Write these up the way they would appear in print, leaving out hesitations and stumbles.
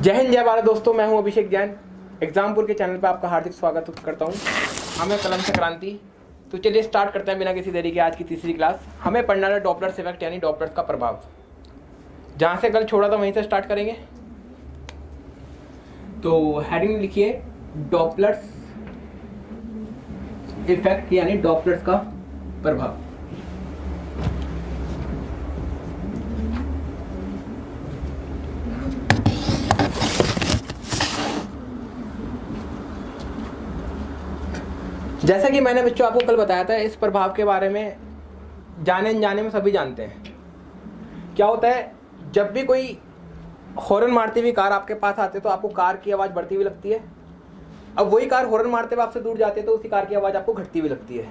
जय हिंद जय भारत दोस्तों, मैं हूं अभिषेक जैन। एग्जामपुर के चैनल पर आपका हार्दिक स्वागत करता हूं। हमें कलम से क्रांति। तो चलिए स्टार्ट करते हैं बिना किसी देरी के आज की तीसरी क्लास। हमें पढ़ना है डॉपलर्स इफेक्ट यानी डॉपलर्स का प्रभाव। जहां से कल छोड़ा था वहीं से स्टार्ट करेंगे। तो हेडिंग लिखिए डॉपलर्स इफेक्ट यानी डॉपलर्स का प्रभाव। जैसा कि मैंने बच्चों आपको कल बताया था, इस प्रभाव के बारे में जाने अनजाने में सभी जानते हैं। क्या होता है, जब भी कोई हॉर्न मारती हुई कार आपके पास आती है तो आपको कार की आवाज़ बढ़ती हुई लगती है। अब वही कार हॉर्न मारते हुए आपसे दूर जाती है तो उसी कार की आवाज़ आपको घटती हुई लगती है।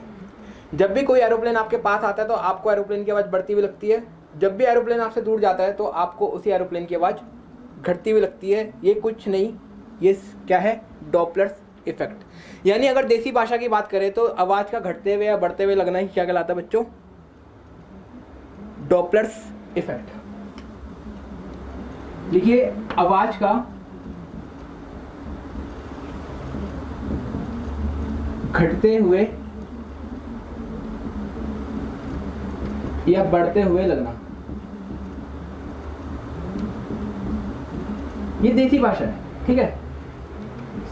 जब भी कोई एरोप्लेन आपके पास आता है तो आपको एरोप्लेन की आवाज़ बढ़ती हुई लगती है। जब भी एरोप्लेन आपसे दूर जाता है तो आपको उसी एरोप्लेन की आवाज़ घटती हुई लगती है। ये कुछ नहीं, ये क्या है? Doppler's effect. यानी अगर देसी भाषा की बात करें तो आवाज का घटते हुए या बढ़ते हुए लगना ही क्या कहलाता है बच्चों? Doppler's effect. लिखिए आवाज का घटते हुए या बढ़ते हुए लगना, ये देसी भाषा है, ठीक है,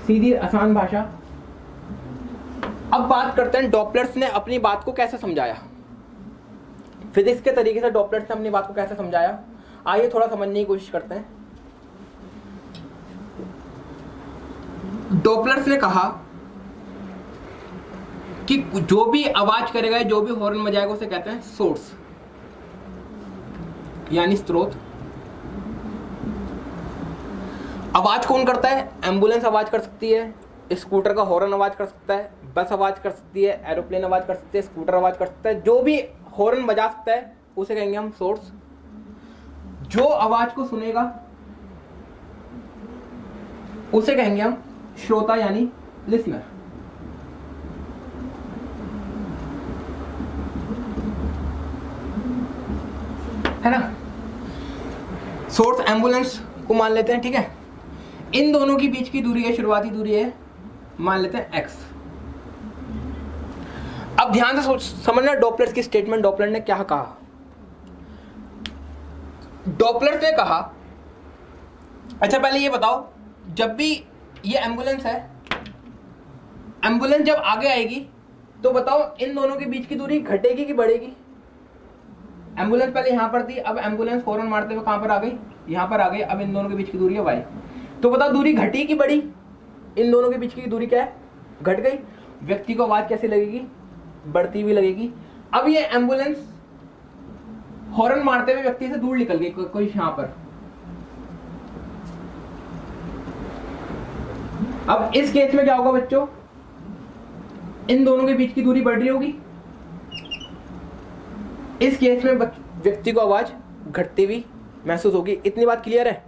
सीधी आसान भाषा। अब बात करते हैं डॉपलर्स ने अपनी बात को कैसे समझाया। फिजिक्स के तरीके से डॉपलर्स ने अपनी बात को कैसे समझाया, आइए थोड़ा समझने की कोशिश करते हैं। डॉपलर्स ने कहा कि जो भी आवाज करेगा, जो भी हॉर्न बजाएगा, उसे कहते हैं सोर्स यानी स्रोत। आवाज कौन करता है? एम्बुलेंस आवाज कर सकती है, स्कूटर का हॉर्न आवाज कर सकता है, बस आवाज कर सकती है, एरोप्लेन आवाज कर सकती है, स्कूटर आवाज कर सकता है। जो भी हॉर्न बजा सकता है उसे कहेंगे हम सोर्स। जो आवाज को सुनेगा उसे कहेंगे हम श्रोता यानी लिसनर। है ना? सोर्स एम्बुलेंस को मान लेते हैं, ठीक है। इन दोनों के बीच की दूरी है, शुरुआती दूरी है, मान लेते हैं x। अब ध्यान से समझना डॉपलर्स की स्टेटमेंट। डॉपलर ने क्या कहा? डॉपलर ने कहा, अच्छा पहले ये बताओ, जब भी ये एम्बुलेंस है, एम्बुलेंस जब आगे आएगी तो बताओ इन दोनों के बीच की दूरी घटेगी कि बढ़ेगी? एम्बुलेंस पहले यहां पर थी, अब एम्बुलेंस हॉर्न मारते हुए कहां पर आ गई? यहां पर आ गई। अब इन दोनों के बीच की दूरी है y। तो बताओ दूरी घटी कि बढ़ी? इन दोनों के बीच की दूरी क्या है? घट गई। व्यक्ति को आवाज कैसे लगेगी? बढ़ती हुई लगेगी। अब ये एम्बुलेंस हॉर्न मारते हुए व्यक्ति से दूर निकल गई, कोई यहां पर। अब इस केस में क्या होगा बच्चों? इन दोनों के बीच की दूरी बढ़ रही होगी। इस केस में व्यक्ति को आवाज घटती हुई महसूस होगी। इतनी बात क्लियर है?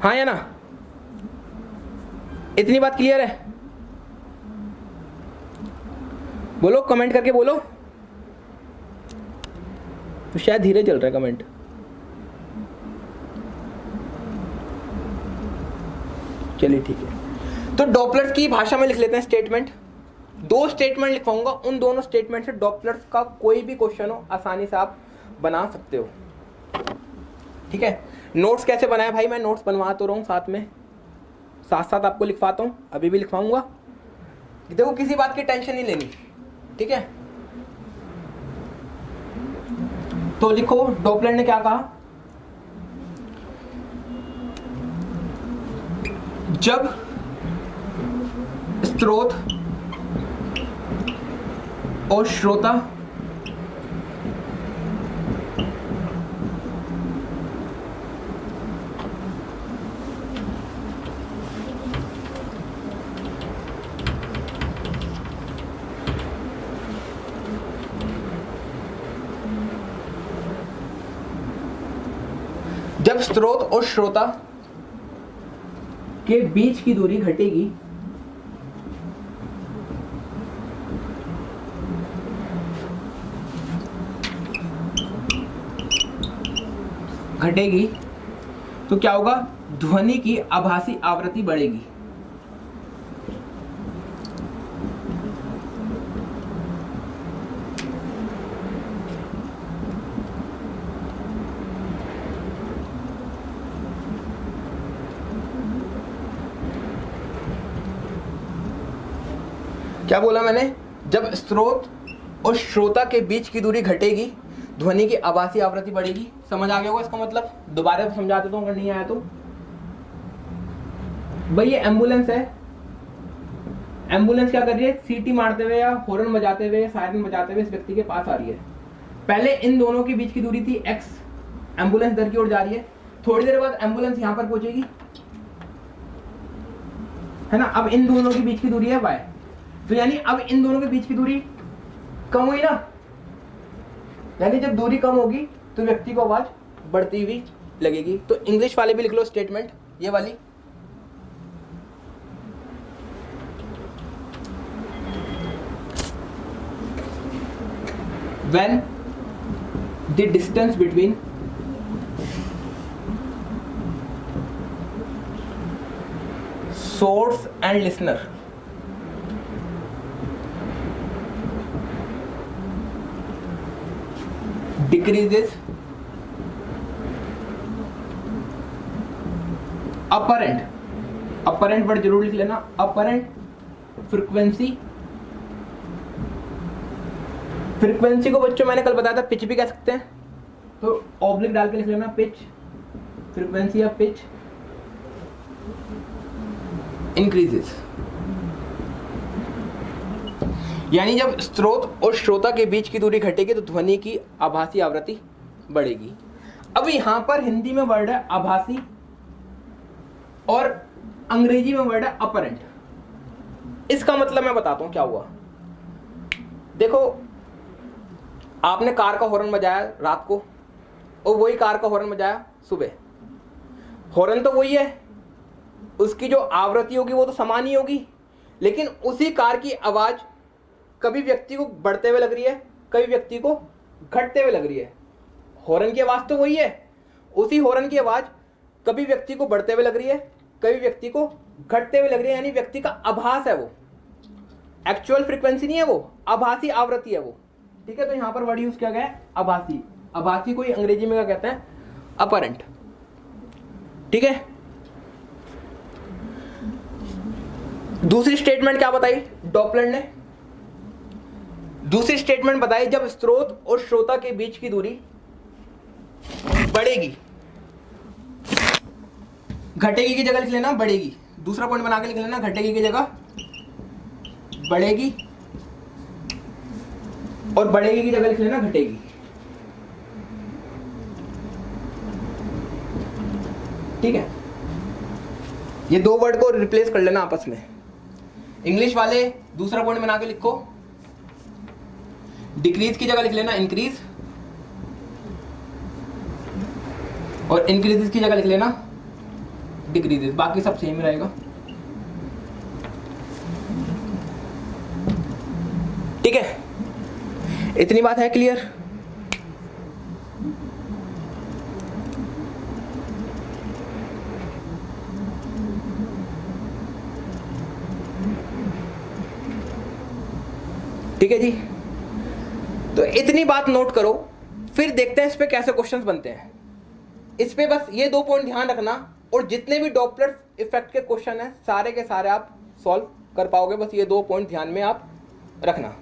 हाँ या ना? इतनी बात क्लियर है? बोलो, कमेंट करके बोलो। तो शायद धीरे चल रहा है कमेंट। चलिए ठीक है। तो डॉपलर्स की भाषा में लिख लेते हैं स्टेटमेंट। दो स्टेटमेंट लिखवाऊंगा, उन दोनों स्टेटमेंट से डॉपलर्स का कोई भी क्वेश्चन हो आसानी से आप बना सकते हो, ठीक है। नोट्स कैसे बनाए भाई? मैं नोट्स बनवा तो रहा हूँ, साथ साथ आपको लिखवाता हूँ, अभी भी लिखवाऊंगा। देखो किसी बात की टेंशन नहीं लेनी, ठीक है। तो लिखो डॉपलर ने क्या कहा? जब स्रोत और श्रोता जब स्रोत और श्रोता के बीच की दूरी घटेगी घटेगी तो क्या होगा, ध्वनि की आभासी आवृत्ति बढ़ेगी। क्या बोला मैंने, जब स्रोत और श्रोता के बीच की दूरी घटेगी ध्वनि की आभासी आवृत्ति बढ़ेगी। समझ आ गया होगा इसका मतलब, दोबारा समझा देता हूं अगर नहीं आया तो। भाई ये एम्बुलेंस है, एम्बुलेंस क्या कर रही है, सीटी मारते हुए या हॉर्न बजाते हुए, सायरन बजाते हुए इस व्यक्ति के पास आ रही है। पहले इन दोनों के बीच की दूरी थी x, एम्बुलेंस दर की ओर जा रही है। थोड़ी देर बाद एम्बुलेंस यहां पर पहुंचेगी, है ना। अब इन दोनों के बीच की दूरी है y, तो यानी अब इन दोनों के बीच की दूरी कम हुई ना, यानी जब दूरी कम होगी तो व्यक्ति को आवाज बढ़ती हुई लगेगी। तो इंग्लिश वाले भी लिख लो स्टेटमेंट, ये वाली, when the distance between source and listener decreases apparent word जरूर लिख लेना, apparent फ्रीक्वेंसी को बच्चों मैंने कल बताया था पिच भी कह सकते हैं, तो ऑब्लिक डाल के लिख लेना, पिच, फ्रीक्वेंसी या पिच इंक्रीजेस। यानी जब स्रोत और श्रोता के बीच की दूरी घटेगी तो ध्वनि की आभासी आवृत्ति बढ़ेगी। अब यहां पर हिंदी में वर्ड है आभासी और अंग्रेजी में वर्ड है अपरेंट। इसका मतलब मैं बताता हूं क्या हुआ। देखो, आपने कार का हॉर्न बजाया रात को और वही कार का हॉर्न बजाया सुबह, हॉर्न तो वही है, उसकी जो आवृत्ति होगी वो तो समान ही होगी, लेकिन उसी कार की आवाज कभी व्यक्ति को बढ़ते हुए लग रही है, कभी व्यक्ति को घटते हुए लग रही है। हॉर्न की आवाज तो वही है, उसी हॉर्न की आवाज कभी व्यक्ति को बढ़ते हुए लग रही है, कभी व्यक्ति को घटते हुए लग रही है, यानी व्यक्ति का आभास है वो, एक्चुअल फ्रीक्वेंसी नहीं है वो, आभासी आवृत्ति है वो। ठीक है, तो यहां पर वर्ड यूज किया गया है आभासी। आभासी को अंग्रेजी में क्या कहते हैं, अपरेंट। ठीक है, दूसरी स्टेटमेंट क्या बताई डॉपलर ने, दूसरी स्टेटमेंट बताई जब स्रोत और श्रोता के बीच की दूरी बढ़ेगी, घटेगी की जगह लिख लेना बढ़ेगी, दूसरा पॉइंट बना के लिख लेना, घटेगी की जगह बढ़ेगी और बढ़ेगी की जगह लिख लेना घटेगी। ठीक है, ये दो वर्ड को रिप्लेस कर लेना आपस में। इंग्लिश वाले दूसरा पॉइंट बना के लिखो, डिक्रीज की जगह लिख लेना इंक्रीज और इंक्रीजेस की जगह लिख लेना डिक्रीजेस, बाकी सब सेम रहेगा। ठीक है, इतनी बात है क्लियर। ठीक है जी, तो इतनी बात नोट करो, फिर देखते हैं इस पे कैसे क्वेश्चंस बनते हैं। इस पे बस ये दो पॉइंट ध्यान रखना, और जितने भी डॉपलर इफेक्ट के क्वेश्चन हैं सारे के सारे आप सॉल्व कर पाओगे, बस ये दो पॉइंट ध्यान में आप रखना।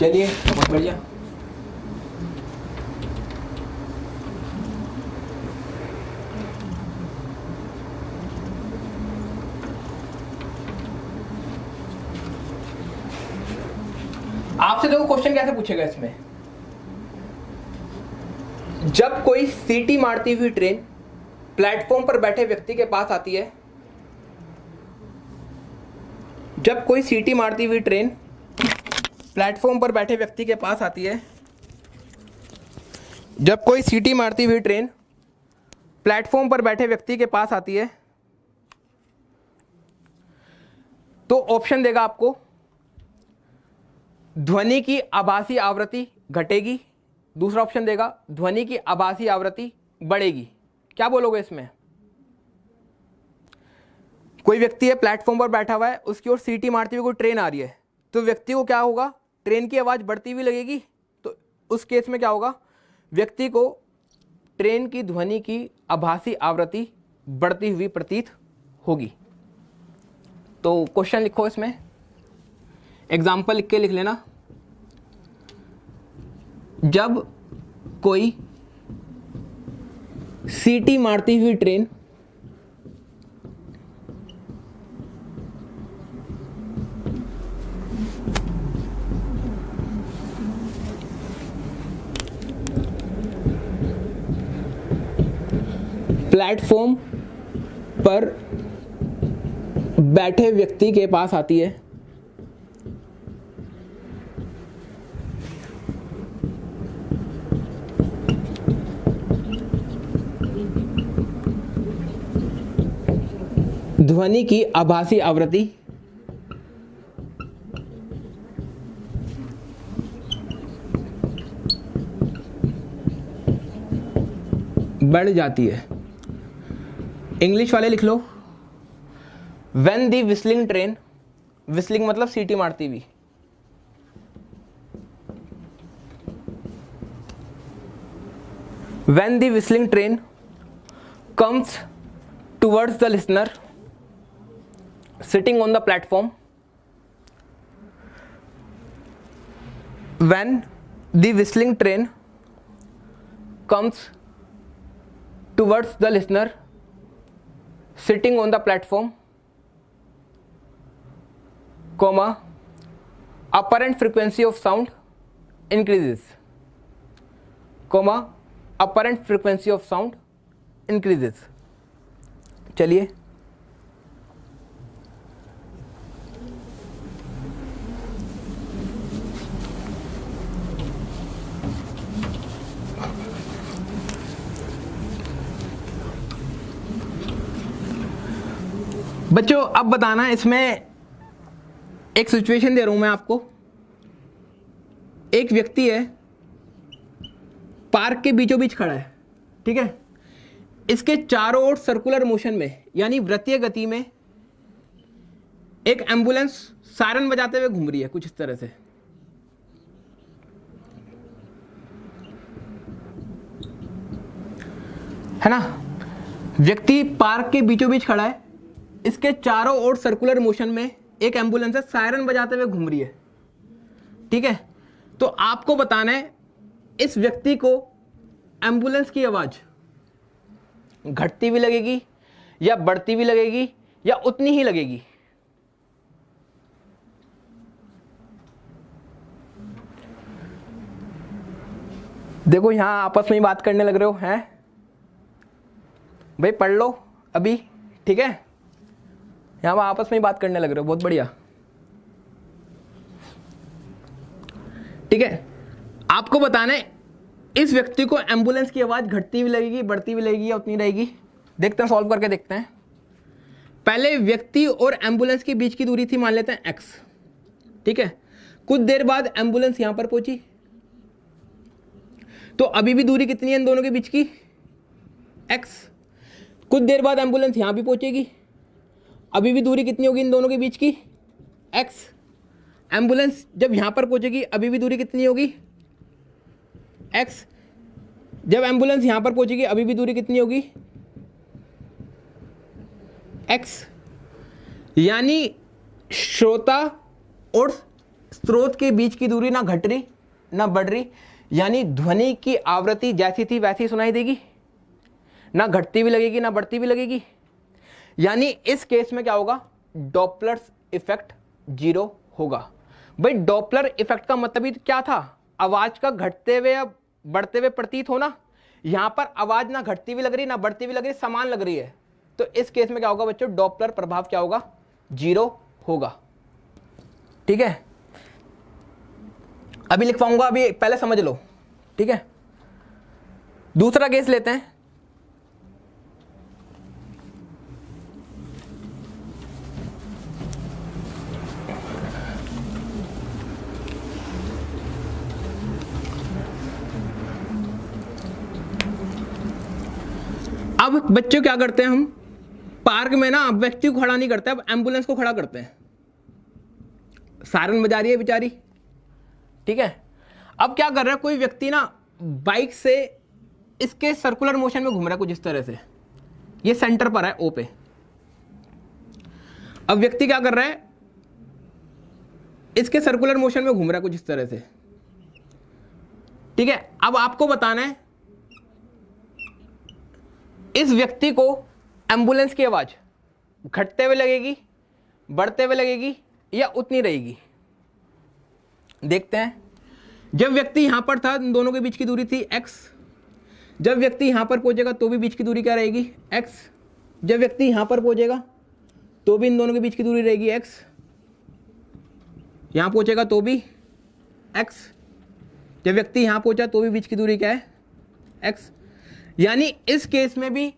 चलिए बहुत बढ़िया। आपसे देखो क्वेश्चन कैसे पूछेगा इसमें, जब कोई सीटी मारती हुई ट्रेन प्लेटफॉर्म पर बैठे व्यक्ति के पास आती है, जब कोई सीटी मारती हुई ट्रेन प्लेटफॉर्म पर बैठे व्यक्ति के पास आती है, जब कोई सीटी मारती हुई ट्रेन प्लेटफॉर्म पर बैठे व्यक्ति के पास आती है तो ऑप्शन देगा आपको ध्वनि की आभासी आवृत्ति घटेगी, दूसरा ऑप्शन देगा ध्वनि की आभासी आवृत्ति बढ़ेगी। क्या बोलोगे इसमें? कोई व्यक्ति है प्लेटफॉर्म पर बैठा हुआ है, उसकी ओर सीटी मारती हुई कोई ट्रेन आ रही है, तो व्यक्ति को क्या होगा, ट्रेन की आवाज़ बढ़ती हुई लगेगी। तो उस केस में क्या होगा, व्यक्ति को ट्रेन की ध्वनि की आभासी आवृत्ति बढ़ती हुई प्रतीत होगी। तो क्वेश्चन लिखो, इसमें एग्जाम्पल लिख के लिख लेना। जब कोई सीटी मारती हुई ट्रेन प्लेटफॉर्म पर बैठे व्यक्ति के पास आती है, ध्वनि की आभासी आवृत्ति बढ़ जाती है। इंग्लिश वाले लिख लो, when the whistling train, whistling मतलब सीटी मारती हुई, when the whistling train comes towards the listener sitting on the platform, when the whistling train comes towards the listener sitting on the platform, comma, apparent frequency of sound increases, comma, apparent frequency of sound increases। चलिए बच्चों, अब बताना, इसमें एक situation दे रहा हूं मैं आपको। एक व्यक्ति है, पार्क के बीचों बीच खड़ा है, ठीक है। इसके चारों ओर सर्कुलर मोशन में यानी वृत्तीय गति में एक एम्बुलेंस सायरन बजाते हुए घूम रही है, कुछ इस तरह से। है ना, व्यक्ति पार्क के बीचों बीच खड़ा है, इसके चारों ओर सर्कुलर मोशन में एक एम्बुलेंस है, सायरन बजाते हुए घूम रही है, ठीक है। तो आपको बताना है इस व्यक्ति को एम्बुलेंस की आवाज घटती भी लगेगी या बढ़ती भी लगेगी या उतनी ही लगेगी। देखो यहां आपस में ही बात करने लग रहे हो, हैं भाई, पढ़ लो अभी, ठीक है। यहां आपस में ही बात करने लग रहे हो, बहुत बढ़िया, ठीक है। आपको बताना है इस व्यक्ति को एम्बुलेंस की आवाज घटती हुई लगेगी, बढ़ती हुई लगेगी या उतनी रहेगी। देखते हैं, सॉल्व करके देखते हैं। पहले व्यक्ति और एम्बुलेंस के बीच की दूरी थी, मान लेते हैं x, ठीक है। कुछ देर बाद एम्बुलेंस यहां पर पहुंची, तो अभी भी दूरी कितनी है इन दोनों के बीच की, x। कुछ देर बाद एम्बुलेंस यहां भी पहुंचेगी, अभी भी दूरी कितनी होगी इन दोनों के बीच की, x। एम्बुलेंस जब यहां पर पहुंचेगी अभी भी दूरी कितनी होगी, x। जब एम्बुलेंस यहां पर पहुंचेगी अभी भी दूरी कितनी होगी, x। यानी श्रोता और स्रोत के बीच की दूरी ना घट रही ना बढ़ रही, यानी ध्वनि की आवृत्ति जैसी थी वैसी सुनाई देगी, ना घटती भी लगेगी ना बढ़ती भी लगेगी। यानी इस केस में क्या होगा, डॉपलर इफेक्ट 0 होगा। भाई डॉपलर इफेक्ट का मतलब ही क्या था, आवाज का घटते हुए या बढ़ते हुए प्रतीत होना। यहां पर आवाज ना घटती हुई लग रही ना बढ़ती हुई लग रही, समान लग रही है। तो इस केस में क्या होगा बच्चों, डॉपलर प्रभाव क्या होगा, 0 होगा, ठीक है। अभी लिख पाऊंगा, अभी पहले समझ लो, ठीक है। दूसरा केस लेते हैं। अब बच्चे क्या करते हैं, हम पार्क में ना व्यक्ति को खड़ा नहीं करते, अब एम्बुलेंस को खड़ा करते हैं। सायरन बजा रही है बेचारी, ठीक है। अब क्या कर रहा है, कोई व्यक्ति ना बाइक से इसके सर्कुलर मोशन में घूम रहा है कुछ इस तरह से, ये सेंटर पर है ओ पे। अब व्यक्ति क्या कर रहा है, इसके सर्कुलर मोशन में घूम रहा है कुछ इस तरह से, ठीक है। अब आपको बताना है इस व्यक्ति को एम्बुलेंस की आवाज घटते हुए लगेगी, बढ़ते हुए लगेगी या उतनी रहेगी। देखते हैं। जब व्यक्ति यहां पर था, दोनों के बीच की दूरी थी x। जब व्यक्ति यहां पर पहुंचेगा तो भी बीच की दूरी क्या रहेगी, x। जब व्यक्ति यहां पर पहुंचेगा तो भी इन दोनों के बीच की दूरी रहेगी x। यहां पहुंचेगा तो भी x। जब व्यक्ति यहां पहुंचा तो भी बीच की दूरी क्या है, x। यानी इस केस में भी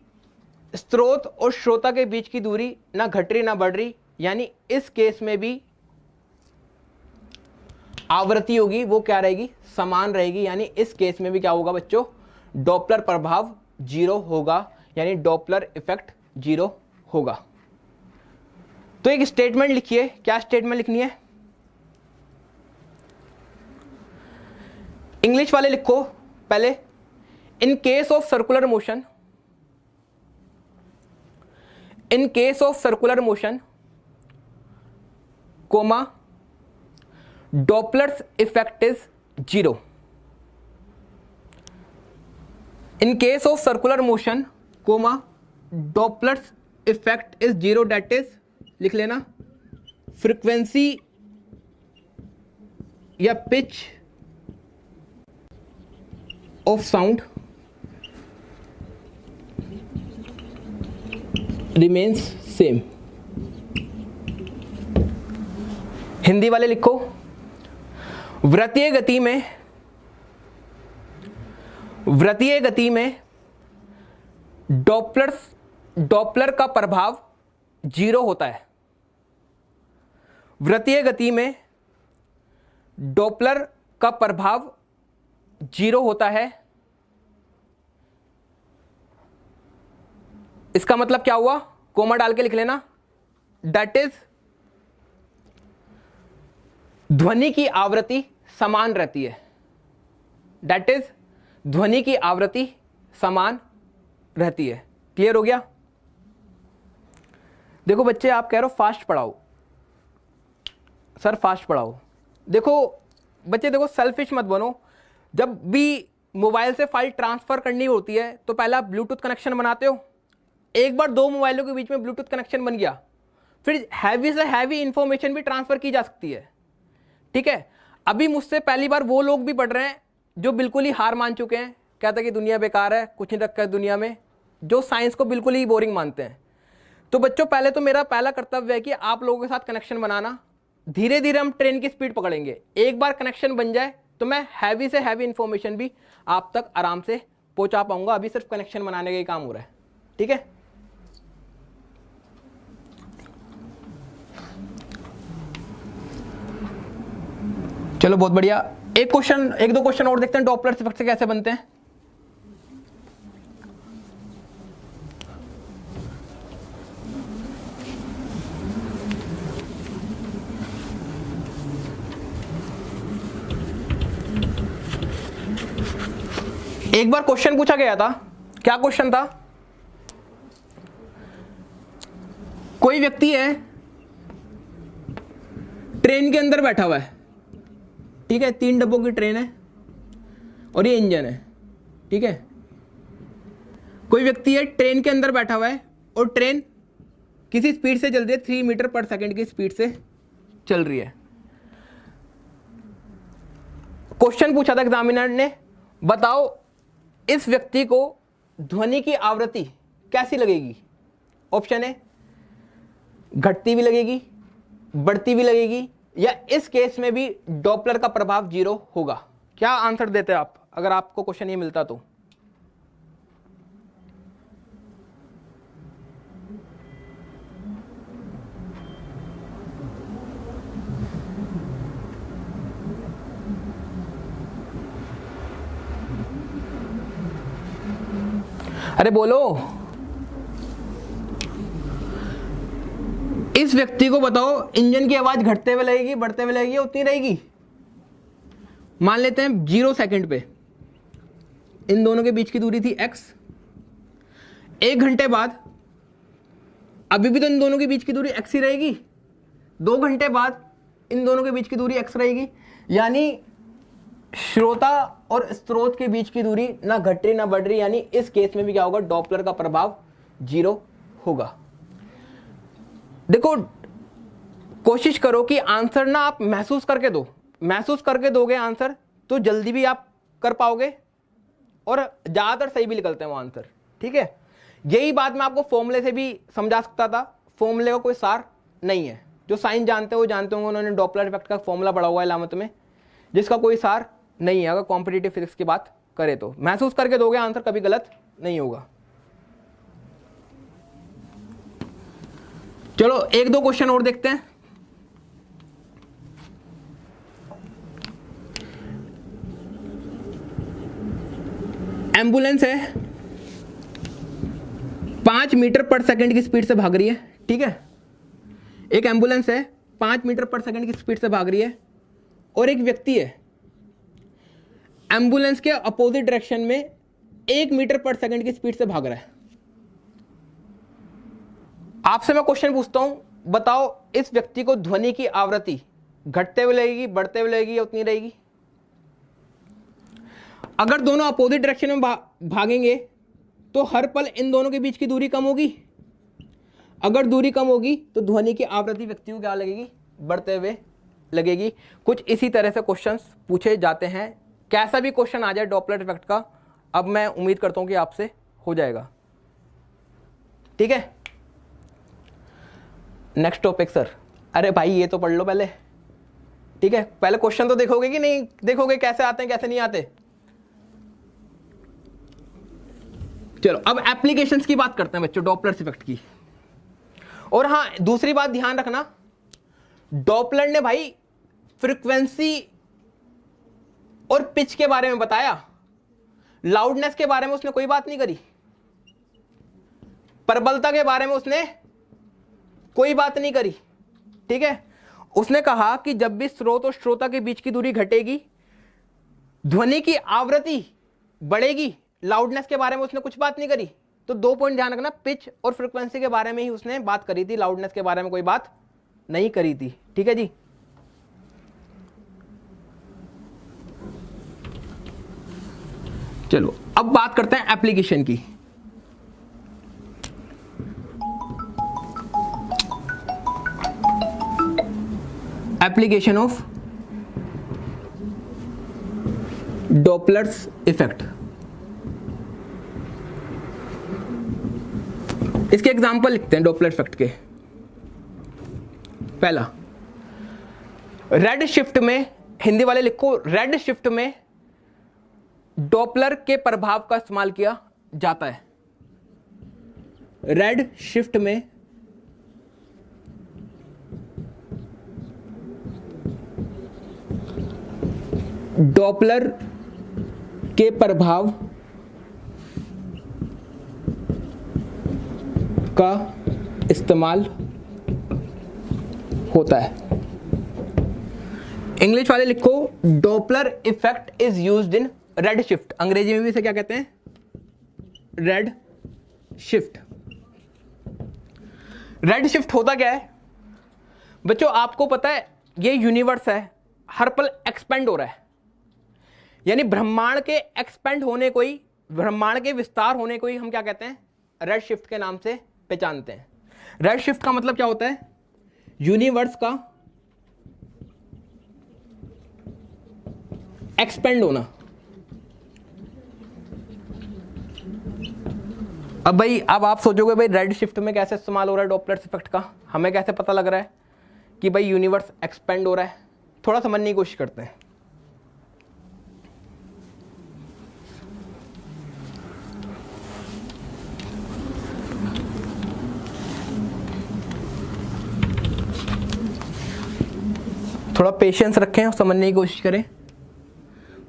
स्रोत और श्रोता के बीच की दूरी ना घट रही ना बढ़ रही, यानी इस केस में भी आवृत्ति होगी वो क्या रहेगी, समान रहेगी। यानी इस केस में भी क्या होगा बच्चों, डॉपलर प्रभाव 0 होगा, यानी डॉपलर इफेक्ट 0 होगा। तो एक स्टेटमेंट लिखिए, क्या स्टेटमेंट लिखनी है, इंग्लिश वाले लिखो पहले। In case of circular motion, in case of circular motion comma Doppler's effect is 0। In case of circular motion comma Doppler's effect is 0, that is, लिख लेना, फ्रीक्वेंसी या pitch of sound remains same. Hindi वाले लिखो, वृत्तीय गति में, वृत्तीय गति में डॉपलर का प्रभाव 0 होता है। वृत्तीय गति में डॉपलर का प्रभाव 0 होता है। इसका मतलब क्या हुआ, कोमा डाल के लिख लेना, दैट इज ध्वनि की आवृत्ति समान रहती है। दैट इज ध्वनि की आवृत्ति समान रहती है। क्लियर हो गया। देखो बच्चे, आप कह रहे हो फास्ट पढ़ाओ, सर फास्ट पढ़ाओ। देखो बच्चे, देखो सेल्फिश मत बनो। जब भी मोबाइल से फाइल ट्रांसफर करनी होती है तो पहले आप ब्लूटूथ कनेक्शन बनाते हो। एक बार 2 मोबाइलों के बीच में ब्लूटूथ कनेक्शन बन गया, फिर हैवी से हैवी इंफॉर्मेशन भी ट्रांसफर की जा सकती है, ठीक है। अभी मुझसे पहली बार वो लोग भी पढ़ रहे हैं जो बिल्कुल ही हार मान चुके हैं, कहते हैं कि दुनिया बेकार है, कुछ नहीं रखा है दुनिया में, जो साइंस को बिल्कुल ही बोरिंग मानते हैं। तो बच्चों, पहले तो मेरा पहला कर्तव्य है कि आप लोगों के साथ कनेक्शन बनाना। धीरे धीरे हम ट्रेन की स्पीड पकड़ेंगे। एक बार कनेक्शन बन जाए तो मैं हैवी से हैवी इंफॉर्मेशन भी आप तक आराम से पहुंचा पाऊंगा। अभी सिर्फ कनेक्शन बनाने का ही काम हो रहा है, ठीक है। चलो बहुत बढ़िया। एक क्वेश्चन, 1-2 क्वेश्चन और देखते हैं, डॉपलर इफेक्ट से कैसे बनते हैं। एक बार क्वेश्चन पूछा गया था, क्या क्वेश्चन था, कोई व्यक्ति है ट्रेन के अंदर बैठा हुआ है, ठीक है, 3 डब्बों की ट्रेन है और ये इंजन है, ठीक है। कोई व्यक्ति है ट्रेन के अंदर बैठा हुआ है और ट्रेन किसी स्पीड से चल रही है, 3 मीटर पर सेकंड की स्पीड से चल रही है। क्वेश्चन पूछा था एग्जामिनर ने, बताओ इस व्यक्ति को ध्वनि की आवृत्ति कैसी लगेगी। ऑप्शन है घटती भी लगेगी, बढ़ती भी लगेगी, या इस केस में भी डॉपलर का प्रभाव 0 होगा। क्या आंसर देते हैं आप अगर आपको क्वेश्चन ये मिलता तो? अरे बोलो। इस व्यक्ति को बताओ इंजन की आवाज घटते हुए लगेगी, बढ़ते हुए लगेगी, उतनी रहेगी? मान लेते हैं 0 सेकंड पे इन दोनों के बीच की दूरी थी x। 1 घंटे बाद अभी भी तो इन दोनों के बीच की दूरी x ही रहेगी। 2 घंटे बाद इन दोनों के बीच की दूरी x रहेगी। यानी श्रोता और स्रोत के बीच की दूरी ना घट रही ना बढ़ रही। यानी इस केस में भी क्या होगा, डॉपलर का प्रभाव 0 होगा। देखो कोशिश करो कि आंसर ना आप महसूस करके दो। महसूस करके दोगे आंसर तो जल्दी भी आप कर पाओगे और ज्यादातर सही भी निकलते हैं वो आंसर। ठीक है, यही बात मैं आपको फॉर्मूले से भी समझा सकता था। फॉर्मूले का कोई सार नहीं है। जो साइंस जानते हो वो जानते होंगे, उन्होंने डॉपलर इफेक्ट का फॉर्मूला पढ़ा हुआ है इलामत में, जिसका कोई सार नहीं है। अगर कॉम्पिटिटिव फिजिक्स की बात करें तो महसूस करके दोगे आंसर कभी गलत नहीं होगा। चलो 1-2 क्वेश्चन और देखते हैं। एम्बुलेंस है 5 मीटर पर सेकंड की स्पीड से भाग रही है। ठीक है, एक एम्बुलेंस है 5 मीटर पर सेकंड की स्पीड से भाग रही है और एक व्यक्ति है एम्बुलेंस के अपोजिट डायरेक्शन में 1 मीटर पर सेकंड की स्पीड से भाग रहा है। आपसे मैं क्वेश्चन पूछता हूं, बताओ इस व्यक्ति को ध्वनि की आवृत्ति घटते हुए लगेगी, बढ़ते हुए लगेगी या उतनी रहेगी? अगर दोनों अपोजिट डायरेक्शन में भागेंगे तो हर पल इन दोनों के बीच की दूरी कम होगी। अगर दूरी कम होगी तो ध्वनि की आवृत्ति व्यक्ति को क्या लगेगी, बढ़ते हुए लगेगी। कुछ इसी तरह से क्वेश्चंस पूछे जाते हैं। कैसा भी क्वेश्चन आ जाए डॉपलर इफेक्ट का, अब मैं उम्मीद करता हूं कि आपसे हो जाएगा। ठीक है, नेक्स्ट टॉपिक सर। अरे भाई ये तो पढ़ लो पहले। ठीक है, पहले क्वेश्चन तो देखोगे कि नहीं देखोगे, कैसे आते हैं कैसे नहीं आते। चलो अब एप्लीकेशंस की बात करते हैं बच्चों डॉपलर इफेक्ट की। और हाँ, दूसरी बात ध्यान रखना, डॉपलर ने भाई फ्रीक्वेंसी और पिच के बारे में बताया, लाउडनेस के बारे में उसने कोई बात नहीं करी, प्रबलता के बारे में उसने कोई बात नहीं करी। ठीक है, उसने कहा कि जब भी स्रोत और श्रोता के बीच की दूरी घटेगी ध्वनि की आवृत्ति बढ़ेगी। लाउडनेस के बारे में उसने कुछ बात नहीं करी। तो 2 पॉइंट ध्यान रखना, पिच और फ्रीक्वेंसी के बारे में ही उसने बात करी थी, लाउडनेस के बारे में कोई बात नहीं करी थी। ठीक है जी, चलो अब बात करते हैं एप्लीकेशन की। Application of Doppler's effect. इसके एग्जांपल लिखते हैं डॉपलर इफेक्ट के। पहला, रेड शिफ्ट में, हिंदी वाले लिखो, रेड शिफ्ट में डॉपलर के प्रभाव का इस्तेमाल किया जाता है। रेड शिफ्ट में डॉपलर के प्रभाव का इस्तेमाल होता है। इंग्लिश वाले लिखो, Doppler effect is used in red shift. अंग्रेजी में भी इसे क्या कहते हैं, रेड शिफ्ट। रेड शिफ्ट होता क्या है बच्चों, आपको पता है ये यूनिवर्स है, हर पल एक्सपेंड हो रहा है। यानी ब्रह्मांड के एक्सपेंड होने को ही, ब्रह्मांड के विस्तार होने को ही हम क्या कहते हैं, रेड शिफ्ट के नाम से पहचानते हैं। रेड शिफ्ट का मतलब क्या होता है, यूनिवर्स का एक्सपेंड होना। अब भाई, अब आप सोचोगे भाई रेड शिफ्ट में कैसे इस्तेमाल हो रहा है डॉपलर इफेक्ट का, हमें कैसे पता लग रहा है कि भाई यूनिवर्स एक्सपेंड हो रहा है। थोड़ा समझने की कोशिश करते हैं। थोड़ा पेशेंस रखें और समझने की कोशिश करें।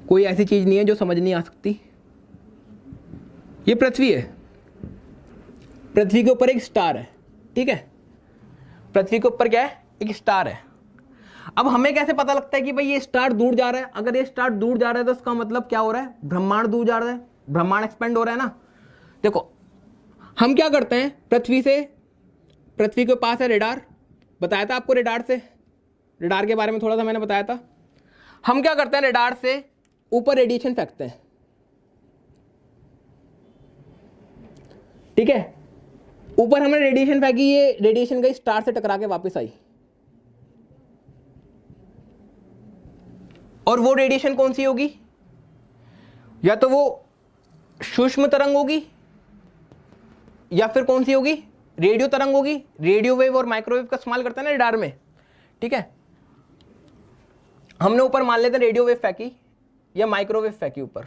कोई ऐसी चीज नहीं है जो समझ नहीं आ सकती। ये पृथ्वी है, पृथ्वी के ऊपर एक स्टार है। ठीक है, पृथ्वी के ऊपर क्या है, एक स्टार है। अब हमें कैसे पता लगता है कि भाई ये स्टार दूर जा रहा है? अगर ये स्टार दूर जा रहा है तो उसका मतलब क्या हो रहा है, ब्रह्मांड दूर जा रहा है, ब्रह्मांड एक्सपेंड हो रहा है ना। देखो हम क्या करते हैं, पृथ्वी के पास है रेडार, बताया था आपको रेडार के बारे में थोड़ा सा मैंने बताया था। हम क्या करते हैं, रेडार से ऊपर रेडिएशन फेंकते हैं, ठीक है। ऊपर हमने रेडिएशन फेंकी, ये रेडिएशन गई स्टार से टकरा के वापस आई, और वो रेडिएशन कौन सी होगी, या तो वो सूक्ष्म तरंग होगी या फिर कौन सी होगी, रेडियो तरंग होगी। रेडियो वेव और माइक्रोवेव का इस्तेमाल करते हैं ना रेडार में, ठीक है। हमने ऊपर मान लेते हैं रेडियो वेव फेंकी या माइक्रोवेव फेंकी ऊपर,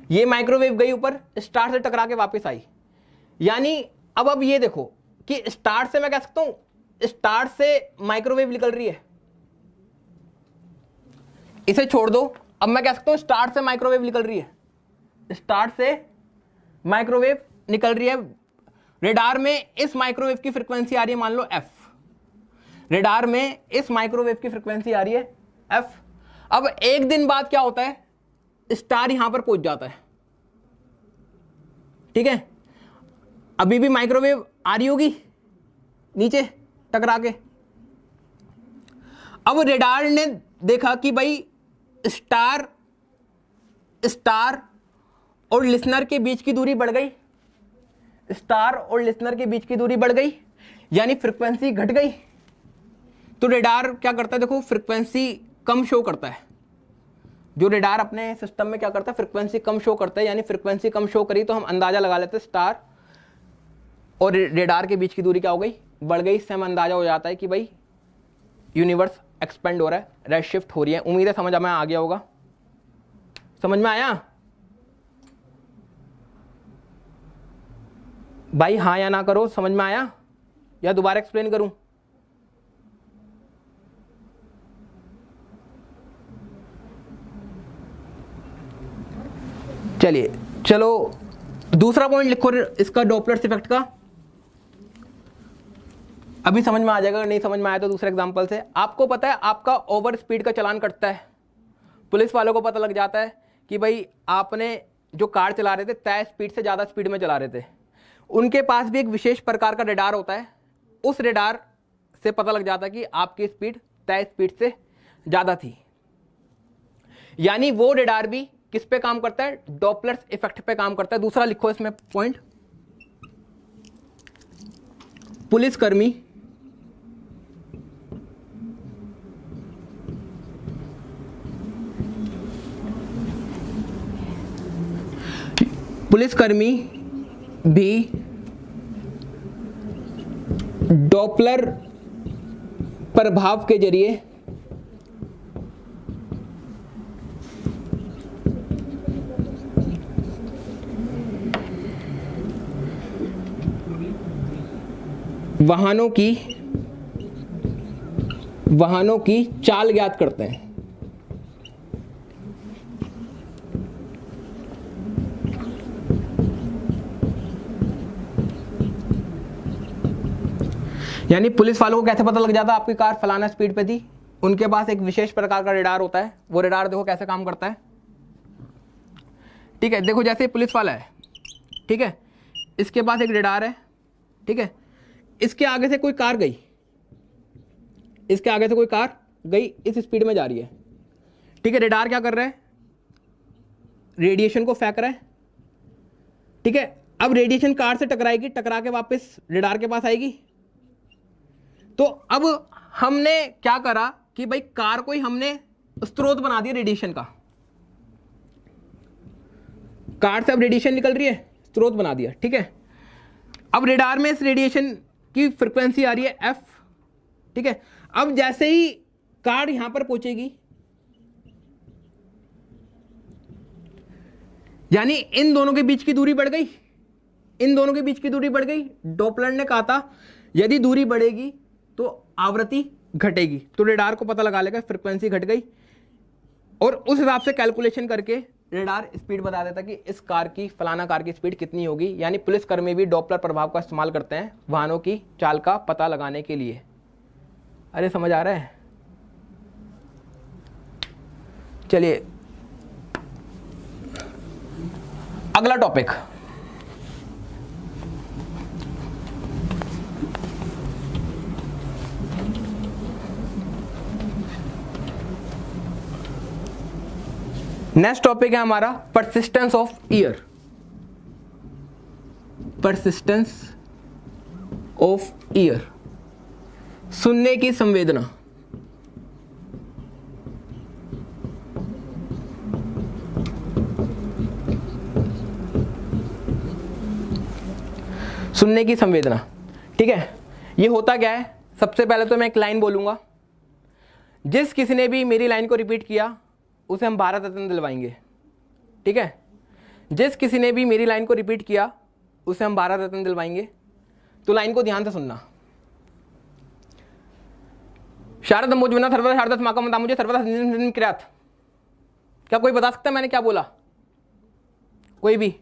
ये माइक्रोवेव गई ऊपर, स्टार से टकरा के वापस आई। यानी अब ये देखो कि स्टार से मैं कह सकता हूं, स्टार से माइक्रोवेव निकल रही है, इसे छोड़ दो। अब मैं कह सकता हूं स्टार से माइक्रोवेव निकल रही है, स्टार से माइक्रोवेव निकल रही है। रेडार में इस माइक्रोवेव की फ्रीक्वेंसी आ रही है मान लो एफ, रेडार में इस माइक्रोवेव की फ्रीक्वेंसी आ रही है एफ। अब एक दिन बाद क्या होता है, स्टार यहां पर पहुंच जाता है, ठीक है। अभी भी माइक्रोवेव आ रही होगी नीचे टकरा के। अब रेडार ने देखा कि भाई स्टार और लिसनर के बीच की दूरी बढ़ गई, स्टार और लिसनर के बीच की दूरी बढ़ गई, यानी फ्रीक्वेंसी घट गई। तो रेडार क्या करता है, देखो फ्रीक्वेंसी कम शो करता है। जो रेडार अपने सिस्टम में क्या करता है, फ्रीक्वेंसी कम शो करता है, यानी फ्रीक्वेंसी कम शो करी तो हम अंदाजा लगा लेते हैं स्टार और रेडार के बीच की दूरी क्या हो गई, बढ़ गई। इससे हमें अंदाजा हो जाता है कि भाई यूनिवर्स एक्सपेंड हो रहा है, रेड शिफ्ट हो रही है। उम्मीद है समझ में आ गया होगा, समझ में आया भाई? हाँ या ना करो, समझ में आया या दोबारा एक्सप्लेन करूं? चलिए चलो दूसरा पॉइंट लिखो इसका, डॉपलर इफेक्ट का। अभी समझ में आ जाएगा, नहीं समझ में आया तो दूसरे एग्जांपल से। आपको पता है आपका ओवर स्पीड का चालान कटता है, पुलिस वालों को पता लग जाता है कि भाई आपने जो कार चला रहे थे तय स्पीड से ज़्यादा स्पीड में चला रहे थे। उनके पास भी एक विशेष प्रकार का रेडार होता है, उस रेडार से पता लग जाता है कि आपकी स्पीड तय स्पीड से ज़्यादा थी। यानी वो रेडार भी किस पे काम करता है, डॉपलर इफेक्ट पे काम करता है। दूसरा लिखो इसमें पॉइंट, पुलिसकर्मी भी डॉपलर प्रभाव के जरिए वाहनों की चाल ज्ञात करते हैं। यानी पुलिस वालों को कैसे पता लग जाता है आपकी कार फलाना स्पीड पे थी? उनके पास एक विशेष प्रकार का रेडार होता है। वो रेडार देखो कैसे काम करता है, ठीक है। देखो जैसे पुलिस वाला है, ठीक है, इसके पास एक रेडार है, ठीक है। इसके आगे से कोई कार गई, इस स्पीड में जा रही है, ठीक है। रेडार क्या कर रहा है, रेडिएशन को फेंक रहा है, ठीक है। अब रेडिएशन कार से टकराएगी, टकरा के वापस रेडार के पास आएगी। तो अब हमने क्या करा कि भाई कार को ही हमने स्रोत बना दिया रेडिएशन का, कार से अब रेडिएशन निकल रही है, स्रोत बना दिया, ठीक है। अब रेडार में इस रेडिएशन की फ्रीक्वेंसी आ रही है एफ, ठीक है। अब जैसे ही कार यहां पर पहुंचेगी, यानी इन दोनों के बीच की दूरी बढ़ गई, डॉपलर ने कहा था यदि दूरी बढ़ेगी तो आवृत्ति घटेगी। तो रेडार को पता लगा लेगा फ्रीक्वेंसी घट गई, और उस हिसाब से कैलकुलेशन करके रेडार स्पीड बता देता कि इस कार की, फलाना कार की स्पीड कितनी होगी। यानी पुलिसकर्मी भी डॉपलर प्रभाव का इस्तेमाल करते हैं वाहनों की चाल का पता लगाने के लिए। अरे समझ आ रहा है? चलिए अगला टॉपिक, नेक्स्ट टॉपिक है हमारा persistence of year. Persistence of year, सुनने की संवेदना। सुनने की संवेदना, ठीक है। ये होता क्या है? सबसे पहले तो मैं एक लाइन बोलूंगा, जिस किसी ने भी मेरी लाइन को रिपीट किया उसे हम भारत रत्न दिलवाएंगे, ठीक है। जिस किसी ने भी मेरी लाइन को रिपीट किया उसे हम भारत रत्न दिलवाएंगे। तो लाइन को ध्यान से सुनना। शारद मोजवना सर्वदा शारदत माका मुझे सर्वदा क्रियात। क्या कोई बता सकता है मैंने क्या बोला? कोई भी?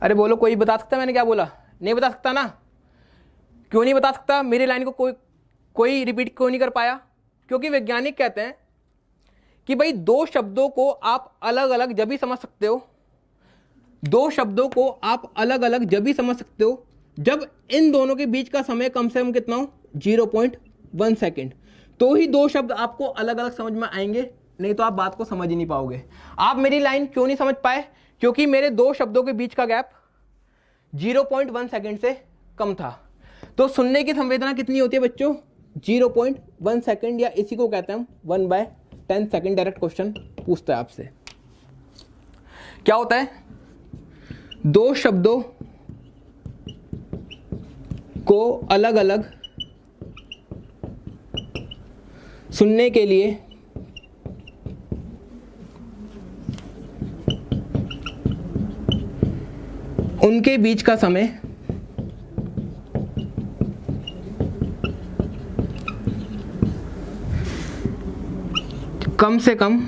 अरे बोलो, कोई बता सकता है मैंने क्या बोला? नहीं बता सकता ना? क्यों नहीं बता सकता? मेरी लाइन को कोई रिपीट क्यों नहीं कर पाया? क्योंकि वैज्ञानिक कहते हैं कि भाई दो शब्दों को आप अलग अलग जब भी समझ सकते हो, दो शब्दों को आप अलग अलग जब भी समझ सकते हो जब इन दोनों के बीच का समय कम से कम कितना हो, 0.1 सेकेंड। तो ही दो शब्द आपको अलग अलग समझ में आएंगे, नहीं तो आप बात को समझ ही नहीं पाओगे। आप मेरी लाइन क्यों नहीं समझ पाए? क्योंकि मेरे दो शब्दों के बीच का गैप 0.1 सेकेंड से कम था। तो सुनने की संवेदना कितनी होती है बच्चों? 0.1 सेकेंड, या इसी को कहते हैं हम 1/10 सेकेंड। डायरेक्ट क्वेश्चन पूछता है आपसे। क्या होता है? दो शब्दों को अलग अलग सुनने के लिए उनके बीच का समय कम से कम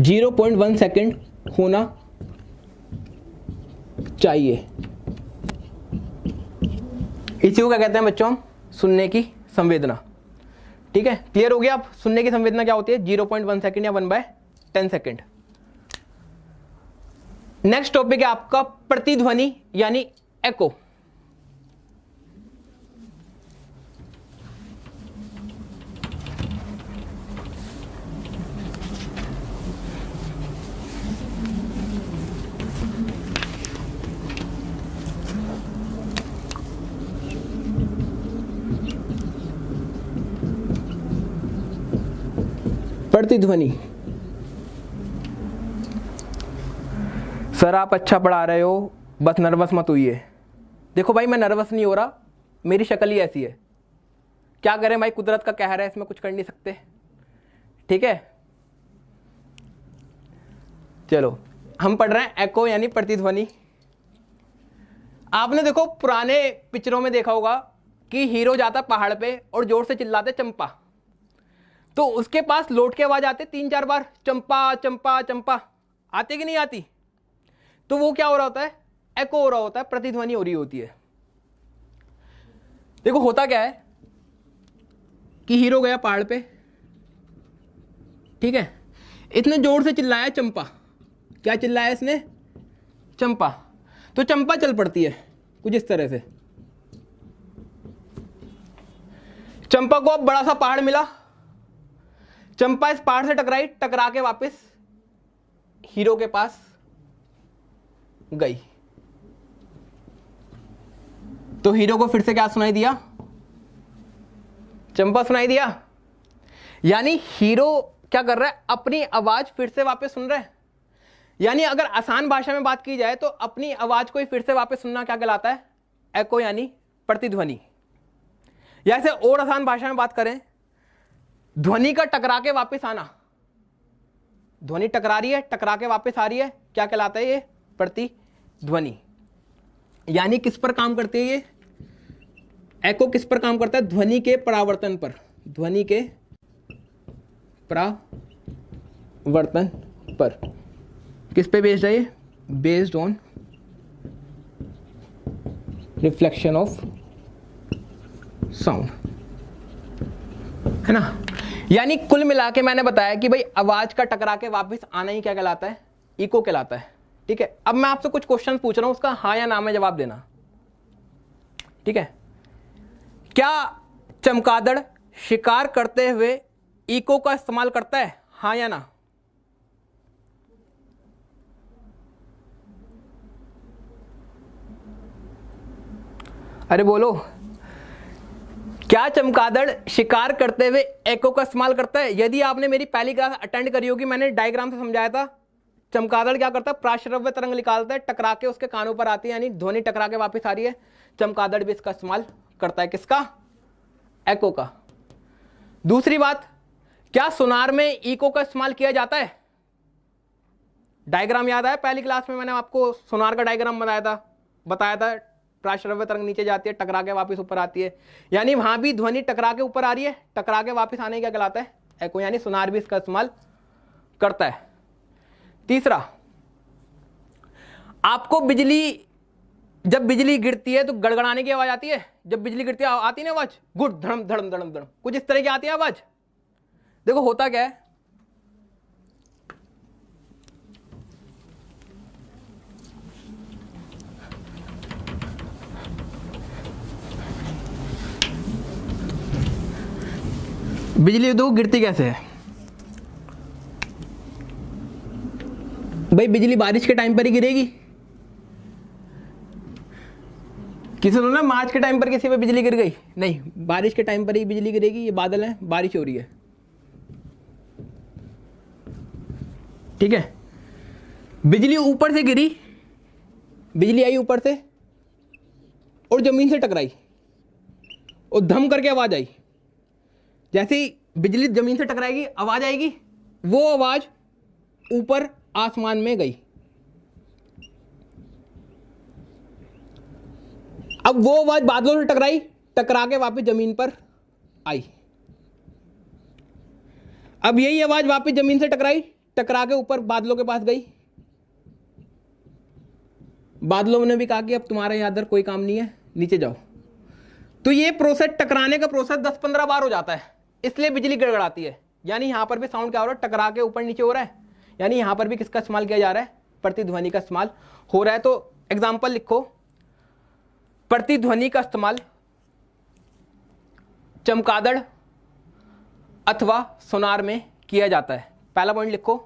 0.1 सेकेंड होना चाहिए। इसी को क्या कहते हैं बच्चों? सुनने की संवेदना। ठीक है, क्लियर हो गया? आप सुनने की संवेदना क्या होती है? 0.1 सेकेंड या 1/10 सेकेंड। नेक्स्ट टॉपिक है आपका प्रतिध्वनि यानी एको। प्रतिध्वनि। सर आप अच्छा पढ़ा रहे हो, बस नर्वस मत होइए। देखो भाई, मैं नर्वस नहीं हो रहा, मेरी शक्ल ही ऐसी है। क्या करें भाई, कुदरत का कहर है, इसमें कुछ कर नहीं सकते। ठीक है, चलो हम पढ़ रहे हैं एको यानी प्रतिध्वनि। आपने देखो पुराने पिक्चरों में देखा होगा कि हीरो जाता पहाड़ पे और जोर से चिल्लाते चंपा, तो उसके पास लौट के आवाज आते 3-4 बार, चंपा चंपा चंपा, आती कि नहीं आती? तो वो क्या हो रहा होता है? एको हो रहा होता है, प्रतिध्वनि हो रही होती है। देखो होता क्या है कि हीरो गया पहाड़ पे, ठीक है, इतने जोर से चिल्लाया चंपा। क्या चिल्लाया इसने? चंपा। तो चंपा चल पड़ती है कुछ इस तरह से। चंपा को अब बड़ा सा पहाड़ मिला, चंपा इस पहाड़ से टकराई, टकरा के वापस हीरो के पास गई। तो हीरो को फिर से क्या सुनाई दिया? चंपा सुनाई दिया। यानी हीरो क्या कर रहा है? अपनी आवाज फिर से वापस सुन रहा है। यानी अगर आसान भाषा में बात की जाए तो अपनी आवाज को ही फिर से वापस सुनना क्या कहलाता है? एको यानी प्रतिध्वनि। या ऐसे और आसान भाषा में बात करें, ध्वनि का टकरा के वापस आना। ध्वनि टकरा रही है, टकरा के वापस आ रही है, क्या कहलाता है? ये प्रतिध्वनि। यानी किस पर काम करती है ये एको? किस पर काम करता है? ध्वनि के परावर्तन पर। ध्वनि के परावर्तन पर। किस पे बेस्ड है ये? Based on reflection of sound, है ना। यानी कुल मिला के मैंने बताया कि भाई आवाज का टकरा के वापस आना ही क्या कहलाता है? इको कहलाता है। ठीक है, अब मैं आपसे कुछ क्वेश्चन पूछ रहा हूं, उसका हाँ या ना में जवाब देना। ठीक है, क्या चमगादड़ शिकार करते हुए इको का इस्तेमाल करता है? हाँ या ना? अरे बोलो, क्या चमगादड़ शिकार करते हुए एको का इस्तेमाल करता है? यदि आपने मेरी पहली क्लास अटेंड करी होगी, मैंने डायग्राम से समझाया था। चमगादड़ क्या करता है? प्राश्रव्य तरंग निकालता है, टकरा के उसके कानों पर आती है, यानी ध्वनि टकरा के वापस आ रही है। चमगादड़ भी इसका इस्तेमाल करता है। किसका? एको का। दूसरी बात, क्या सोनार में इको का इस्तेमाल किया जाता है? डायग्राम याद आया? पहली क्लास में मैंने आपको सोनार का डायग्राम बताया था। प्राश्रव्य तरंग नीचे जाती है, टकरा के वापस ऊपर आती है, यानी वहां भी ध्वनि टकरा के ऊपर आ रही है, टकरा के वापस आने क्या कहलाता है? एको। यानी सोनार भी इसका इस्तेमाल करता है। तीसरा, आपको जब बिजली गिरती है तो गड़गड़ाने की आवाज आती है। जब बिजली गिरती है आती है ना आवाज, गुड धड़म धड़म धड़म धड़म, कुछ इस तरह की आती है आवाज। देखो होता क्या है, बिजली दो गिरती कैसे है भाई? बिजली बारिश के टाइम पर ही गिरेगी। किसी ने ना मार्च के टाइम पर किसी पे बिजली गिर गई? नहीं, बारिश के टाइम पर ही बिजली गिरेगी। ये बादल है, बारिश हो रही है। ठीक है, बिजली ऊपर से गिरी, बिजली आई ऊपर से और जमीन से टकराई और धम करके आवाज आई। जैसे ही बिजली जमीन से टकराएगी आवाज आएगी, वो आवाज ऊपर आसमान में गई। अब वो आवाज बादलों से टकराई, टकरा के वापस जमीन पर आई। अब यही आवाज वापस जमीन से टकराई, टकरा के ऊपर बादलों के पास गई। बादलों ने भी कहा कि अब तुम्हारा यहां अंदर कोई काम नहीं है, नीचे जाओ। तो ये प्रोसेस, टकराने का प्रोसेस 10-15 बार हो जाता है, इसलिए बिजली गड़गड़ाती है। यानी यहां पर भी साउंड क्या हो रहा है? टकरा के ऊपर नीचे हो रहा है। यानी यहां पर भी किसका इस्तेमाल किया जा रहा है? प्रतिध्वनि का इस्तेमाल हो रहा है। तो एग्जाम्पल लिखो, प्रतिध्वनि का इस्तेमाल चमगादड़ अथवा सोनार में किया जाता है। पहला पॉइंट लिखो,